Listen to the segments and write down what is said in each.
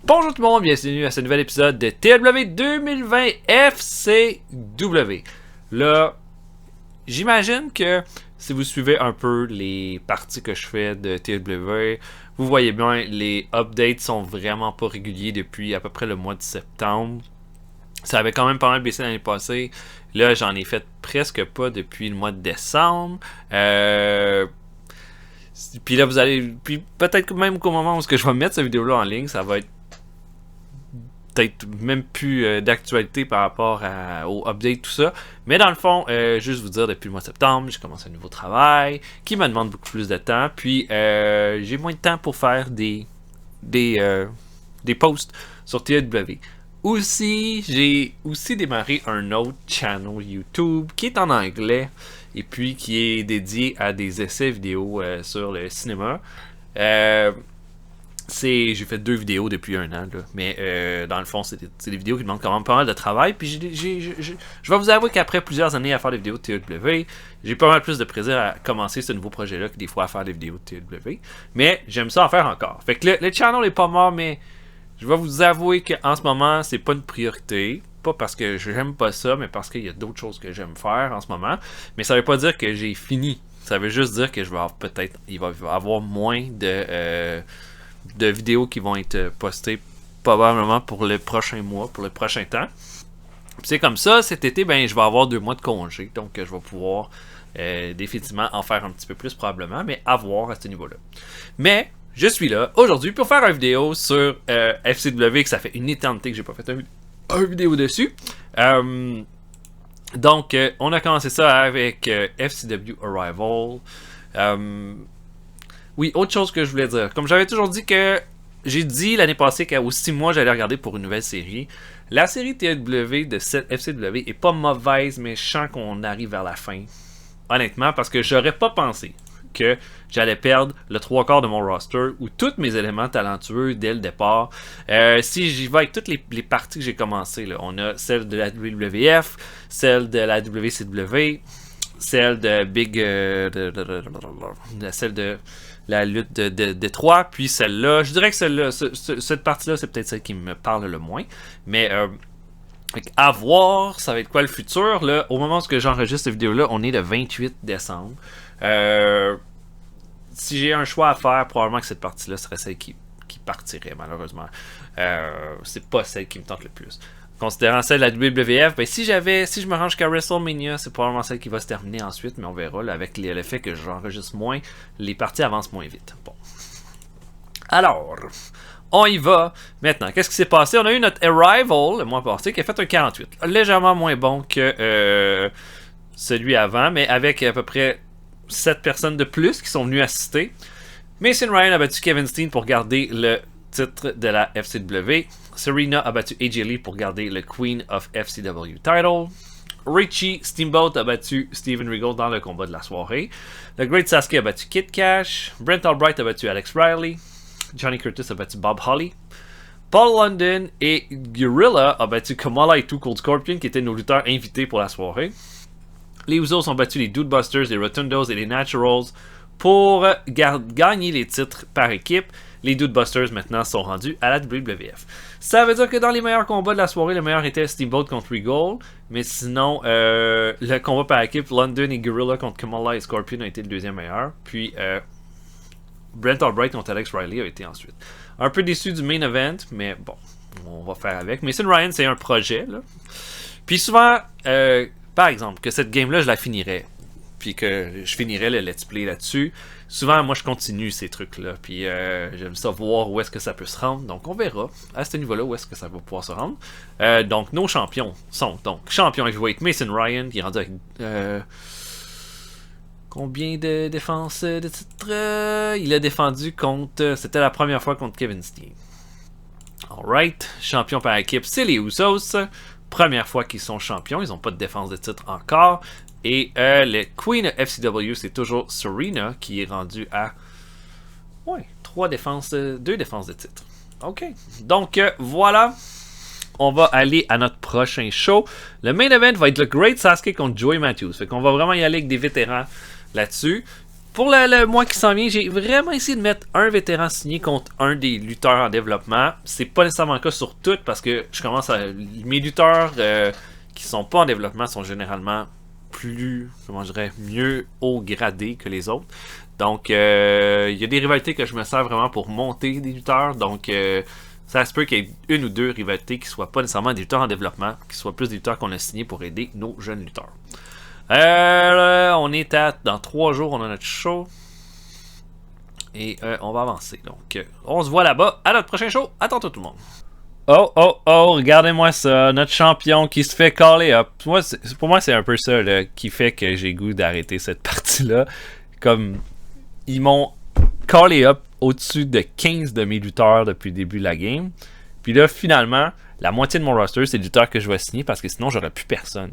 Bonjour tout le monde, bienvenue à ce nouvel épisode de TLW 2020 FCW. Là, j'imagine que si vous suivez un peu les parties que je fais de TLW, vous voyez bien, les updates sont vraiment pas réguliers depuis à peu près le mois de septembre. Ça avait quand même pas mal baissé l'année passée. Là, j'en ai fait presque pas depuis le mois de décembre. Puis là, vous allez... Puis peut-être même qu'au moment où je vais mettre cette vidéo-là en ligne, ça va être peut-être même plus d'actualité par rapport au update, tout ça. Mais dans le fond, juste vous dire, depuis le mois de septembre, j'ai commencé un nouveau travail qui me demande beaucoup plus de temps. Puis j'ai moins de temps pour faire des posts sur TLW. Aussi, j'ai aussi démarré un autre channel YouTube qui est en anglais et puis qui est dédié à des essais vidéo sur le cinéma. J'ai fait 2 vidéos depuis un an, là. Mais dans le fond, c'est des vidéos qui demandent quand même pas mal de travail. Puis je vais vous avouer qu'après plusieurs années à faire des vidéos de TLW, j'ai pas mal plus de plaisir à commencer ce nouveau projet-là que des fois à faire des vidéos de TLW. Mais j'aime ça en faire encore. Fait que le channel est pas mort, mais je vais vous avouer qu'en ce moment, c'est pas une priorité. Pas parce que j'aime pas ça, mais parce qu'il y a d'autres choses que j'aime faire en ce moment. Mais ça veut pas dire que j'ai fini. Ça veut juste dire que il va y avoir moins de vidéos qui vont être postées probablement pour le prochain mois, pour le prochain temps. C'est comme ça, cet été, je vais avoir 2 mois de congé, donc je vais pouvoir définitivement en faire un petit peu plus probablement, mais à voir à ce niveau-là. Mais je suis là aujourd'hui pour faire une vidéo sur FCW, que ça fait une éternité que j'ai pas fait une vidéo dessus. Donc, on a commencé ça avec FCW Arrival. Oui, autre chose que je voulais dire. Comme j'avais toujours dit que... J'ai dit l'année passée qu'au 6 mois, j'allais regarder pour une nouvelle série. La série TLW de FCW est pas mauvaise, mais je sens qu'on arrive vers la fin. Honnêtement, parce que j'aurais pas pensé que j'allais perdre le 3/4 de mon roster ou tous mes éléments talentueux dès le départ. Si j'y vais avec toutes les parties que j'ai commencées, là, on a celle de la WWF, celle de la WCW, celle de Big... celle de la lutte de Détroit, puis celle-là. Je dirais que celle-là, cette partie-là, c'est peut-être celle qui me parle le moins. Mais à voir, ça va être quoi le futur. Là, au moment où j'enregistre cette vidéo-là, on est le 28 décembre. Si j'ai un choix à faire, probablement que cette partie-là serait celle qui partirait, malheureusement. C'est pas celle qui me tente le plus. Considérant celle de la WWF, si je me range jusqu'à WrestleMania, c'est probablement celle qui va se terminer ensuite, mais on verra, là, avec le fait que j'enregistre moins, les parties avancent moins vite. Bon. Alors, on y va. Maintenant, qu'est-ce qui s'est passé? On a eu notre Arrival, le mois passé, qui a fait un 48. Légèrement moins bon que celui avant, mais avec à peu près 7 personnes de plus qui sont venues assister. Mason Ryan a battu Kevin Steen pour garder le titre de la FCW. Serena a battu AJ Lee pour garder le Queen of FCW title. Richie Steamboat a battu Steven Regal dans le combat de la soirée. The Great Sasuke a battu Kid Cash. Brent Albright a battu Alex Riley. Johnny Curtis a battu Bob Holly. Paul London et Gorilla a battu Kamala et Too Cold Scorpion, qui étaient nos lutteurs invités pour la soirée. Les Usos ont battu les Dude Busters, les Rotundos et les Naturals pour gagner les titres par équipe. Les Dude Busters maintenant sont rendus à la WWF. Ça veut dire que dans les meilleurs combats de la soirée, le meilleur était Steamboat contre Regal. Mais sinon, le combat par équipe, London et Gorilla contre Kamala et Scorpion a été le deuxième meilleur. Puis Brent Albright contre Alex Riley a été ensuite. Un peu déçu du main event, mais bon, on va faire avec. Mason Ryan, c'est un projet, là. Puis souvent, par exemple, que cette game-là, je la finirais. Puis que je finirais le let's play là-dessus. Souvent, moi, je continue ces trucs-là. Puis j'aime ça voir où est-ce que ça peut se rendre. Donc, on verra à ce niveau-là où est-ce que ça va pouvoir se rendre. Donc, nos champions sont donc champion heavyweight Mason Ryan, qui est rendu avec combien de défenses de titre? Il a défendu contre... C'était la première fois contre Kevin Steen. Alright. Champion par équipe, c'est les Usos. Première fois qu'ils sont champions. Ils n'ont pas de défense de titre encore. Et le Queen of FCW, c'est toujours Serena qui est rendue à 2 défenses de titre. OK. Donc, voilà. On va aller à notre prochain show. Le main event va être le Great Sasuke contre Joey Matthews. Fait qu'on va vraiment y aller avec des vétérans là-dessus. pour le mois qui s'en vient, j'ai vraiment essayé de mettre un vétéran signé contre un des lutteurs en développement. C'est pas nécessairement le cas sur toutes parce que je commence à. Mes lutteurs qui sont pas en développement sont généralement plus, comment je dirais, mieux haut gradés que les autres. Donc, il y a des rivalités que je me sers vraiment pour monter des lutteurs. Donc, ça se peut qu'il y ait une ou deux rivalités qui soient pas nécessairement des lutteurs en développement, qui soient plus des lutteurs qu'on a signés pour aider nos jeunes lutteurs. On est dans 3 jours, on a notre show. Et on va avancer. Donc, on se voit là-bas à notre prochain show. À tantôt tout le monde. Oh, regardez-moi ça. Notre champion qui se fait caller up. Pour moi, c'est un peu ça là, qui fait que j'ai goût d'arrêter cette partie-là. Comme, ils m'ont callé up au-dessus de 15 de mes lutteurs depuis le début de la game. Puis là, finalement, la moitié de mon roster, c'est des lutteurs que je vais signer parce que sinon, j'aurais plus personne.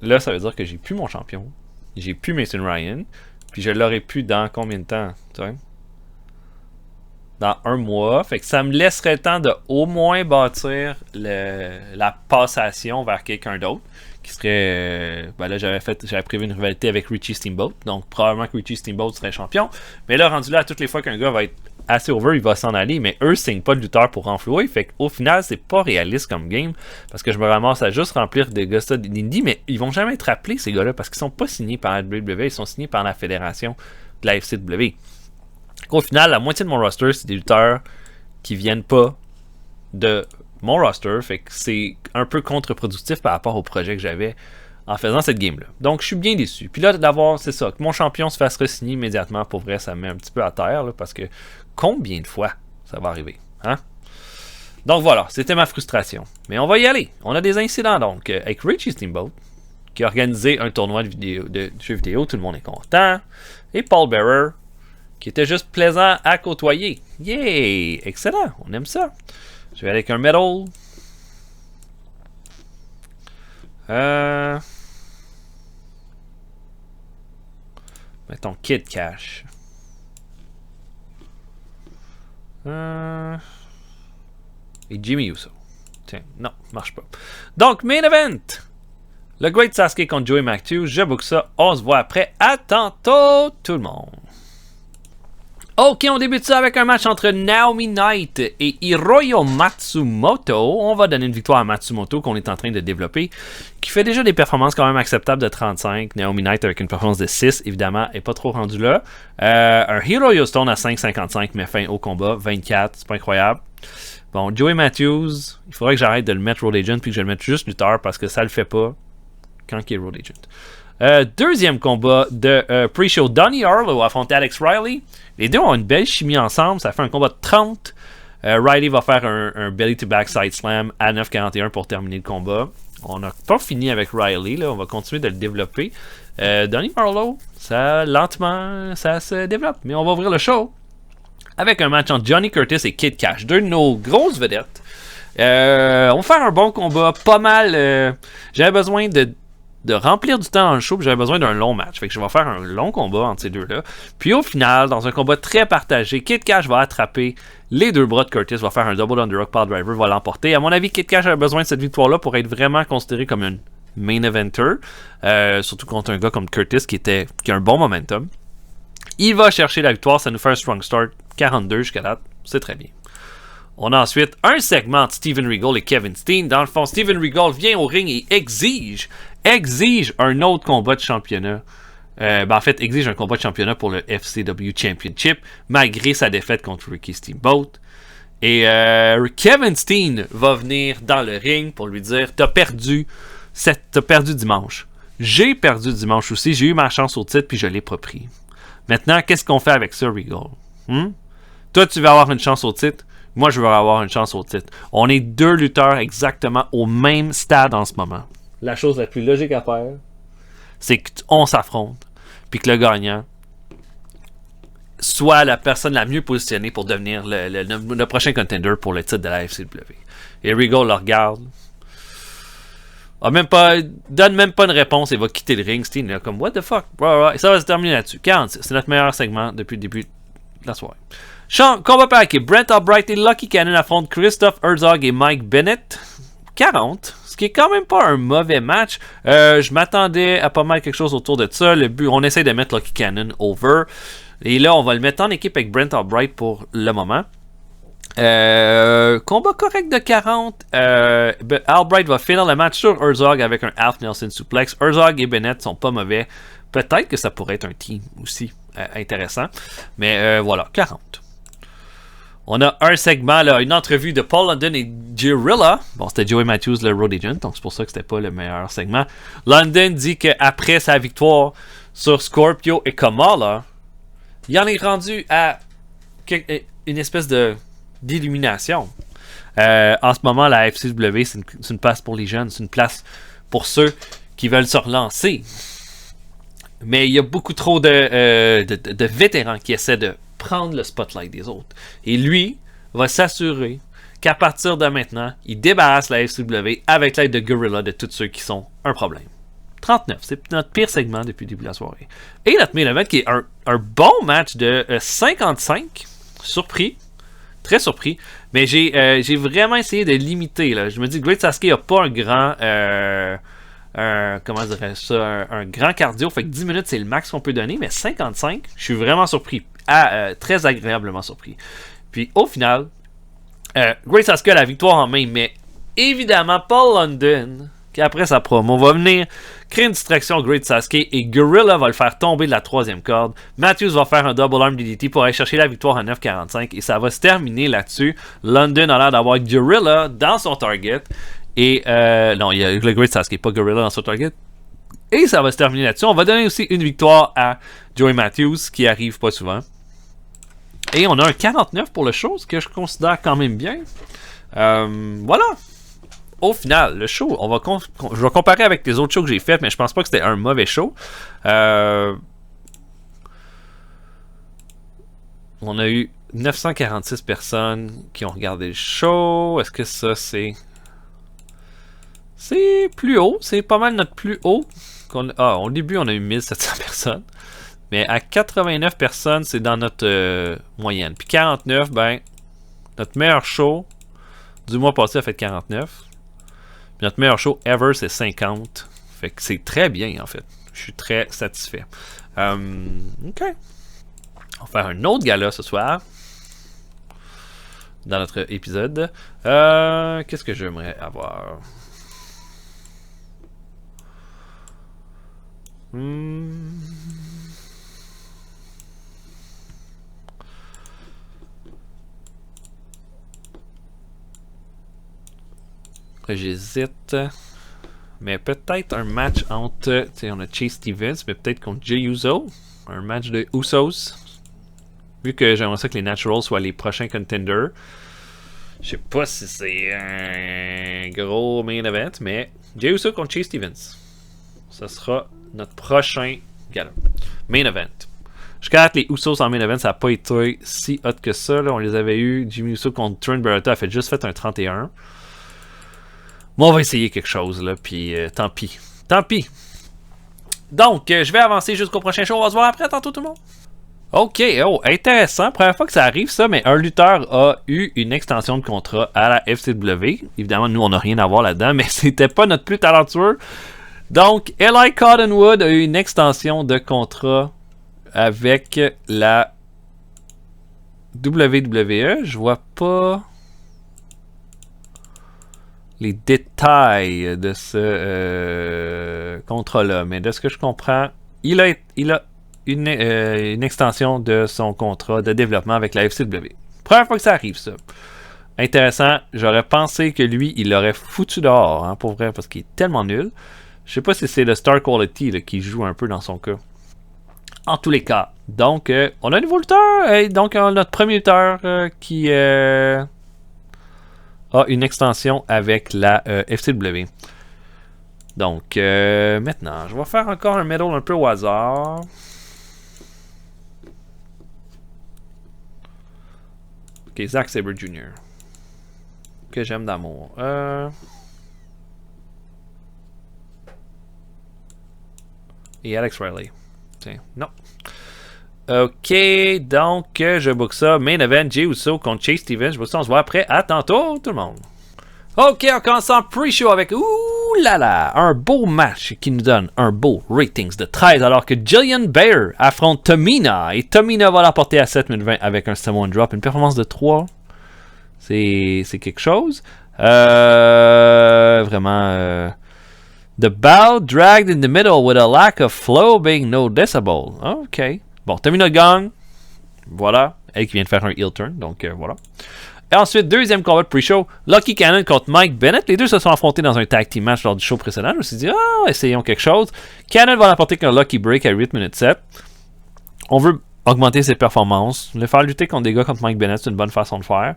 Là, ça veut dire que j'ai plus mon champion. J'ai plus Mason Ryan. Puis je l'aurai plus dans combien de temps? Tu sais? Dans 1 mois. Fait que ça me laisserait le temps de au moins bâtir la passation vers quelqu'un d'autre. Qui serait. Ben là, j'avais prévu une rivalité avec Richie Steamboat. Donc probablement que Richie Steamboat serait champion. Mais là, rendu là, à toutes les fois qu'un gars va être assez over, il va s'en aller. Mais eux signent pas de lutteur pour renflouer. Fait qu'au final, c'est pas réaliste comme game. Parce que je me ramasse à juste remplir des gars d'indie. Mais ils vont jamais être appelés, ces gars-là. Parce qu'ils sont pas signés par la WWE. Ils sont signés par la fédération de la FCW. Au final, la moitié de mon roster, c'est des lutteurs qui viennent pas de mon roster. Fait que c'est un peu contre-productif par rapport au projet que j'avais en faisant cette game-là. Donc, je suis bien déçu. Puis là, d'avoir, c'est ça, que mon champion se fasse re-signer immédiatement, pour vrai, ça me met un petit peu à terre, là, parce que combien de fois ça va arriver, hein? Donc voilà, c'était ma frustration. Mais on va y aller. On a des incidents, donc, avec Richie Steamboat, qui a organisé un tournoi de jeux vidéo, tout le monde est content, et Paul Bearer, qui était juste plaisant à côtoyer. Yay! Excellent, on aime ça. Je vais aller avec un medal. Mettons Kid Cash. Et Jimmy Uso. Tiens, non, marche pas. Donc, main event! Le Great Sasuke contre Joey Matthews. Je book ça. On se voit après. À tantôt, tout le monde. Ok, on débute ça avec un match entre Naomi Knight et Hiroyo Matsumoto. On va donner une victoire à Matsumoto qu'on est en train de développer, qui fait déjà des performances quand même acceptables de 35. Naomi Knight avec une performance de 6, évidemment, est pas trop rendu là. Un Hiroyo Stone à 5,55 met fin au combat, 24, c'est pas incroyable. Bon, Joey Matthews, il faudrait que j'arrête de le mettre Road Agent puis que je le mette juste lutteur parce que ça le fait pas quand il est Road Agent. Deuxième combat de pre-show, Donnie Harlow affronte Alex Riley. Les deux ont une belle chimie ensemble. Ça fait un combat de 30. Riley va faire un belly-to-back side slam à 9,41 pour terminer le combat. On n'a pas fini avec Riley. Là. On va continuer de le développer. Donnie Harlow, lentement, ça se développe. Mais on va ouvrir le show avec un match entre Johnny Curtis et Kid Cash. Deux de nos grosses vedettes. On va faire un bon combat. Pas mal. J'avais besoin de remplir du temps dans le show, puis j'avais besoin d'un long match. Fait que je vais faire un long combat entre ces deux-là. Puis au final, dans un combat très partagé, Kid Cash va attraper les deux bras de Curtis, va faire un double underhook power driver, va l'emporter. À mon avis, Kid Cash avait besoin de cette victoire-là pour être vraiment considéré comme une main eventer. Surtout contre un gars comme Curtis qui a un bon momentum. Il va chercher la victoire, ça nous fait un strong start. 42 jusqu'à date, c'est très bien. On a ensuite un segment entre Steven Regal et Kevin Steen. Dans le fond, Steven Regal vient au ring et exige un autre combat de championnat. En fait, exige un combat de championnat pour le FCW Championship, malgré sa défaite contre Ricky Steamboat. Et Kevin Steen va venir dans le ring pour lui dire « T'as perdu dimanche. J'ai perdu dimanche aussi. J'ai eu ma chance au titre, puis je l'ai pas pris. Maintenant, qu'est-ce qu'on fait avec ça, Regal? Toi, tu vas avoir une chance au titre. Moi, je veux avoir une chance au titre. On est deux lutteurs exactement au même stade en ce moment. La chose la plus logique à faire, c'est qu'on s'affronte, puis que le gagnant soit la personne la mieux positionnée pour devenir le prochain contender pour le titre de la FCW. Et Regal le regarde, donne même pas une réponse et va quitter le ring. Steen est comme, what the fuck? Et ça va se terminer là-dessus. 46, c'est notre meilleur segment depuis le début de la soirée. Combat par équipe. Brent Albright et Lucky Cannon affrontent Christoph Herzog et Mike Bennett. 40, ce qui est quand même pas un mauvais match. Je m'attendais à pas mal quelque chose autour de ça. Le but, on essaie de mettre Lucky Cannon over. Et là, on va le mettre en équipe avec Brent Albright pour le moment. Combat correct de 40. Albright va finir le match sur Herzog avec un Half Nelson suplex. Herzog et Bennett sont pas mauvais. Peut-être que ça pourrait être un team aussi intéressant. Mais voilà, 40. On a un segment, là, une entrevue de Paul London et Gorilla. Bon, c'était Joey Matthews, le road agent, donc c'est pour ça que c'était pas le meilleur segment. London dit qu'après sa victoire sur Scorpio et Kamala, il en est rendu à une espèce d'illumination. En ce moment, la FCW, c'est une place pour les jeunes, c'est une place pour ceux qui veulent se relancer. Mais il y a beaucoup trop de vétérans qui essaient de prendre le spotlight des autres. Et lui va s'assurer qu'à partir de maintenant, il débarrasse la FCW avec l'aide de Gorilla de tous ceux qui sont un problème. 39, c'est notre pire segment depuis le début de la soirée. Et notre main event qui est un bon match de 55. Surpris. Très surpris. Mais j'ai vraiment essayé de limiter. Là. Je me dis que Great Sasuke n'a pas un grand... comment dirais ça, un grand cardio, fait que 10 minutes c'est le max qu'on peut donner, mais 55, je suis vraiment surpris, très agréablement surpris. Puis au final, Great Sasuke a la victoire en main, mais évidemment Paul London, qui après sa promo va venir créer une distraction Great Sasuke et Gorilla va le faire tomber de la troisième corde. Matthews va faire un double arm DDT pour aller chercher la victoire à 9,45 et ça va se terminer là-dessus. London a l'air d'avoir Gorilla dans son target. Et non, il y a le Great Sasuke, pas Gorilla dans son target. Et ça va se terminer là-dessus. On va donner aussi une victoire à Joey Matthews, qui arrive pas souvent. Et on a un 49 pour le show, ce que je considère quand même bien. Voilà. Au final, le show, je vais comparer avec les autres shows que j'ai fait, mais je pense pas que c'était un mauvais show. On a eu 946 personnes qui ont regardé le show. Est-ce que ça, c'est... C'est plus haut, c'est pas mal notre plus haut. Au début, on a eu 1700 personnes. Mais à 89 personnes, c'est dans notre moyenne. Puis 49, ben, notre meilleur show du mois passé a fait 49. Puis notre meilleur show ever, c'est 50. Fait que c'est très bien, en fait. Je suis très satisfait. OK. On va faire un autre gala ce soir. Dans notre épisode. Qu'est-ce que j'aimerais avoir? J'hésite. Mais peut-être un match entre... Tu sais, on a Chase Stevens, mais peut-être contre Jey Uso. Un match de Usos. Vu que j'aimerais ça que les Naturals soient les prochains contenders. Je sais pas si c'est un gros main event, mais Jey Uso contre Chase Stevens. Ça sera notre prochain gala. Main event. Jusqu'à date, les Usos en main event, ça n'a pas été si hot que ça. Là. On les avait eu. Jimmy Uso contre Trent Beretta a juste fait un 31. Bon, on va essayer quelque chose, là, puis tant pis. Tant pis. Donc, je vais avancer jusqu'au prochain show. On va se voir après, tantôt tout le monde. Ok, intéressant. Première fois que ça arrive, ça, mais un lutteur a eu une extension de contrat à la FCW. Évidemment, nous, on n'a rien à voir là-dedans, mais c'était pas notre plus talentueux. Donc, Eli Cottonwood a eu une extension de contrat avec la WWE. Je vois pas les détails de ce contrat-là, mais de ce que je comprends, il a une extension de son contrat de développement avec la FCW. Première fois que ça arrive, ça. Intéressant. J'aurais pensé que lui, il l'aurait foutu dehors, hein, pour vrai, parce qu'il est tellement nul. Je sais pas si c'est le Star Quality là, qui joue un peu dans son cas. En tous les cas. Donc, on a un nouveau lutteur. Donc, notre premier lutteur qui a une extension avec la FCW. Donc, maintenant, je vais faire encore un medal un peu au hasard. Ok, Zack Sabre Jr. Que j'aime d'amour. Et Alex Riley. Tiens, non. Ok, donc je book ça. Main event, Jey Uso contre Chase Stevens. Je book ça, on se voit après. À tantôt, tout le monde. Ok, on commence en pre-show avec ouh là là, un beau match qui nous donne un beau ratings de 13 alors que Jillian Baer affronte Tamina et Tamina va l'emporter à 7 minutes 20 avec un Samoan Drop, une performance de 3. C'est quelque chose. Vraiment. The bow dragged in the middle with a lack of flow being noticeable. Ok. Bon, Tamina gagne. Voilà. Elle qui vient de faire un heel turn, donc voilà. Et ensuite, deuxième combat de pre-show, Lucky Cannon contre Mike Bennett. Les deux se sont affrontés dans un tag team match lors du show précédent. Je me suis dit, essayons quelque chose. Cannon va l'emporter avec un Lucky Break à 8 minutes 7. On veut augmenter ses performances. Le faire lutter contre des gars comme Mike Bennett, c'est une bonne façon de faire.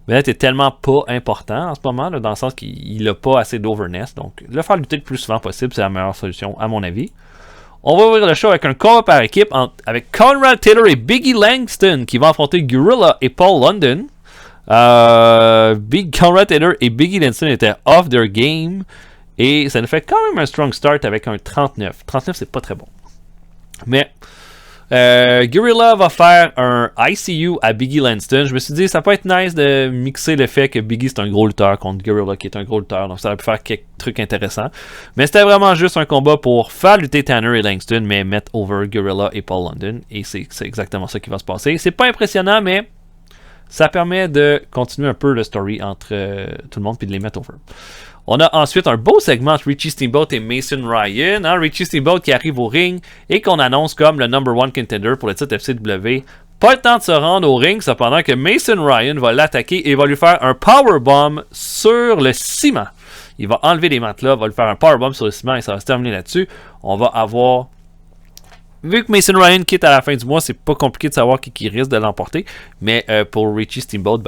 Bennett est tellement pas important en ce moment, là, dans le sens qu'il n'a pas assez d'overness. Donc, le faire lutter le plus souvent possible, c'est la meilleure solution, à mon avis. On va ouvrir le show avec un combat par équipe avec Conrad Taylor et Biggie Langston qui vont affronter Gorilla et Paul London. Big Conrad Taylor et Biggie Langston étaient off their game et ça nous fait quand même un strong start avec un 39. 39 c'est pas très bon. Mais Gorilla va faire un ICU à Biggie Langston. Je me suis dit ça peut être nice de mixer le fait que Biggie c'est un gros lutteur contre Gorilla qui est un gros lutteur, donc ça aurait pu faire quelques trucs intéressants. Mais c'était vraiment juste un combat pour faire lutter Tanner et Langston mais mettre over Gorilla et Paul London et c'est exactement ça qui va se passer. C'est pas impressionnant mais ça permet de continuer un peu le story entre tout le monde puis de les mettre over. On a ensuite un beau segment entre Richie Steamboat et Mason Ryan. Richie Steamboat qui arrive au ring et qu'on annonce comme le number one contender pour le titre FCW. Pas le temps de se rendre au ring, cependant que Mason Ryan va l'attaquer et va lui faire un powerbomb sur le ciment. Il va enlever les matelas, va lui faire un powerbomb sur le ciment et ça va se terminer là-dessus. On va avoir... Vu que Mason Ryan quitte à la fin du mois, c'est pas compliqué de savoir qui risque de l'emporter. Mais pour Richie Steamboat,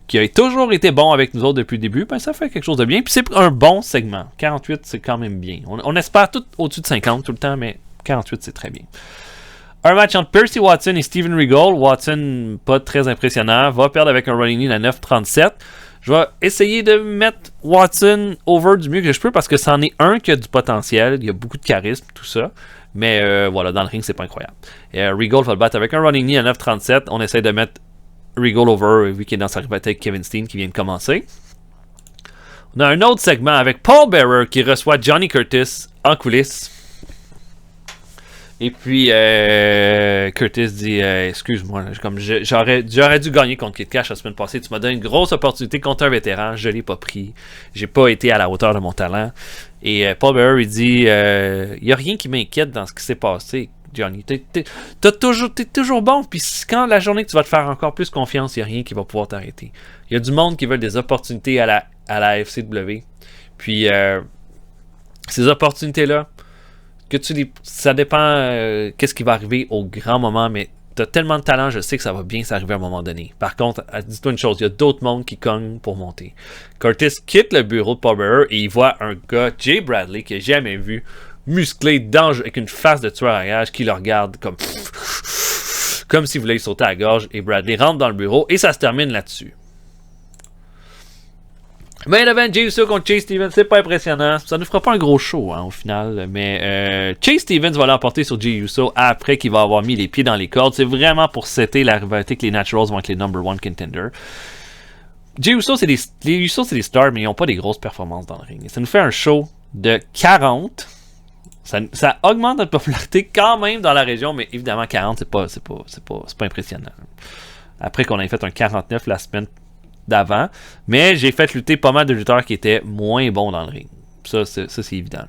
qui a toujours été bon avec nous autres depuis le début, ça fait quelque chose de bien. Puis c'est un bon segment. 48, c'est quand même bien. On espère tout au-dessus de 50 tout le temps, mais 48, c'est très bien. Un match entre Percy Watson et Steven Regal. Watson, pas très impressionnant, va perdre avec un running lead à 9.37. Je vais essayer de mettre Watson over du mieux que je peux parce que c'en est un qui a du potentiel. Il y a beaucoup de charisme, tout ça. Mais voilà, dans le ring, c'est pas incroyable. Regal va le battre avec un running knee à 9.37. On essaie de mettre Regal over, vu qu'il est dans sa rivalité avec Kevin Steen qui vient de commencer. On a un autre segment avec Paul Bearer qui reçoit Johnny Curtis en coulisses. Et puis, Curtis dit excuse-moi, j'aurais dû gagner contre Kid Cash la semaine passée. Tu m'as donné une grosse opportunité contre un vétéran. Je l'ai pas pris. J'ai pas été à la hauteur de mon talent. Et Paul Bearer, il dit il n'y a rien qui m'inquiète dans ce qui s'est passé, Johnny. T'es toujours bon. Puis quand la journée que tu vas te faire encore plus confiance, il n'y a rien qui va pouvoir t'arrêter. Il y a du monde qui veut des opportunités à la FCW. Puis, ces opportunités-là, ça dépend qu'est-ce qui va arriver au grand moment, mais t'as tellement de talent, je sais que ça va bien s'arriver à un moment donné. Par contre, dis-toi une chose, il y a d'autres mondes qui cognent pour monter. Curtis quitte le bureau de Paul Bearer et il voit un gars, Jay Bradley, qu'il n'a jamais vu, musclé, dangereux, avec une face de tueur à gage, qui le regarde comme s'il voulait lui sauter à la gorge. Et Bradley rentre dans le bureau et ça se termine là-dessus. Main event, Jey Uso contre Chase Stevens, c'est pas impressionnant. Ça ne fera pas un gros show au final. Mais Chase Stevens va l'emporter sur Jey Uso après qu'il va avoir mis les pieds dans les cordes. C'est vraiment pour setter la rivalité que les Naturals vont être les number one contenders. Jey Uso, c'est des stars, mais ils n'ont pas des grosses performances dans le ring. Et ça nous fait un show de 40. Ça augmente notre popularité quand même dans la région, mais évidemment 40, c'est pas impressionnant. Après qu'on ait fait un 49 la semaine d'avant, mais j'ai fait lutter pas mal de lutteurs qui étaient moins bons dans le ring. Ça c'est évident.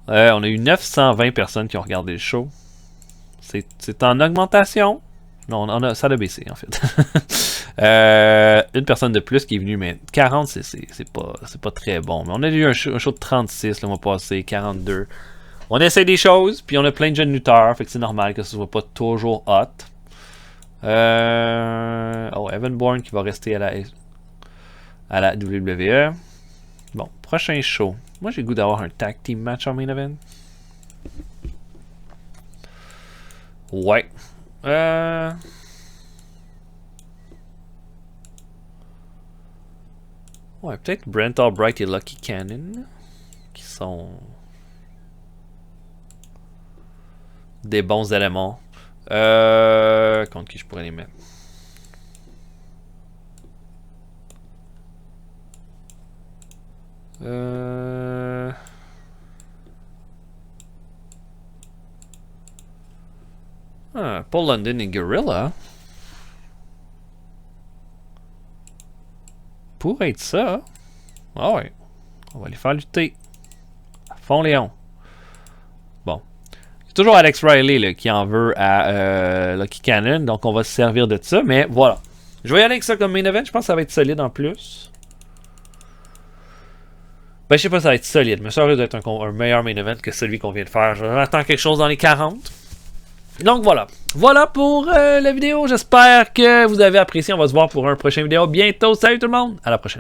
On a eu 920 personnes qui ont regardé le show. C'est en augmentation. Non, ça a baissé en fait. Une personne de plus qui est venue, mais 40 c'est pas très bon. Mais on a eu un show de 36 le mois passé, 42. On essaie des choses, puis on a plein de jeunes lutteurs, fait que c'est normal que ce soit pas toujours hot. Evan Bourne qui va rester à la WWE. Bon, prochain show. Moi j'ai le goût d'avoir un tag team match en main event. Ouais. Ouais, peut-être Brent Albright et Lucky Cannon qui sont des bons éléments. Contre qui je pourrais les mettre? Paul London et Gorilla. Pourrait être ça. Ah ouais. On va les faire lutter. À fond, Léon. Bon. Il y a toujours Alex Riley là, qui en veut à Lucky Cannon. Donc on va se servir de ça. Mais voilà. Je vais y aller avec ça comme main event. Je pense que ça va être solide en plus. Ben, je sais pas si ça va être solide. Mais ça risque d'être un meilleur main event que celui qu'on vient de faire. J'attends quelque chose dans les 40. Donc voilà. Voilà pour la vidéo. J'espère que vous avez apprécié. On va se voir pour un prochain vidéo bientôt. Salut tout le monde. À la prochaine.